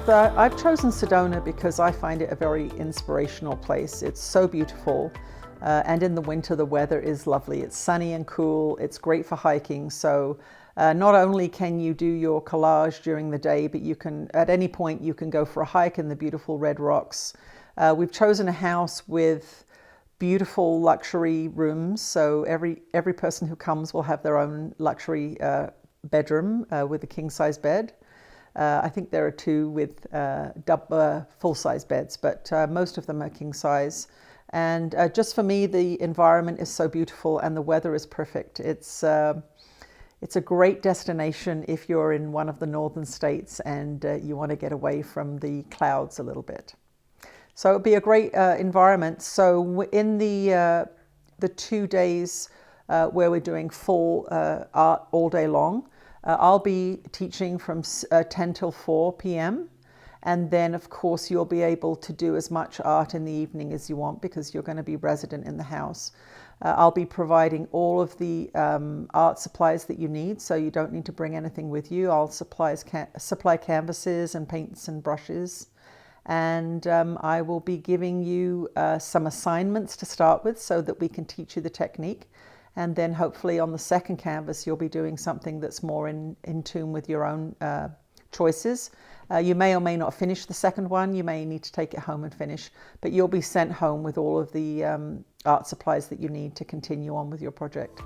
I've chosen Sedona because I find it a very inspirational place. It's so beautiful, and in the winter the weather is lovely. It's sunny and cool. It's great for hiking. So not only can you do your collage during the day, but you can, at any point, you can go for a hike in the beautiful red rocks. We've chosen a house with beautiful luxury rooms, so every person who comes will have their own luxury bedroom with a king-size bed. I think there are two with full-size beds, but most of them are king-size. And just for me, the environment is so beautiful and the weather is perfect. It's a great destination if you're in one of the northern states and you want to get away from the clouds a little bit. So it'll be a great environment. So in the 2 days where we're doing full art all day long, I'll be teaching from 10 till 4 p.m. And then, of course, you'll be able to do as much art in the evening as you want because you're going to be resident in the house. I'll be providing all of the art supplies that you need, so you don't need to bring anything with you. I'll supply canvases and paints and brushes. And I will be giving you some assignments to start with so that we can teach you the technique. And then hopefully on the second canvas, you'll be doing something that's more in tune with your own choices. You may or may not finish the second one. You may need to take it home and finish, but you'll be sent home with all of the art supplies that you need to continue on with your project.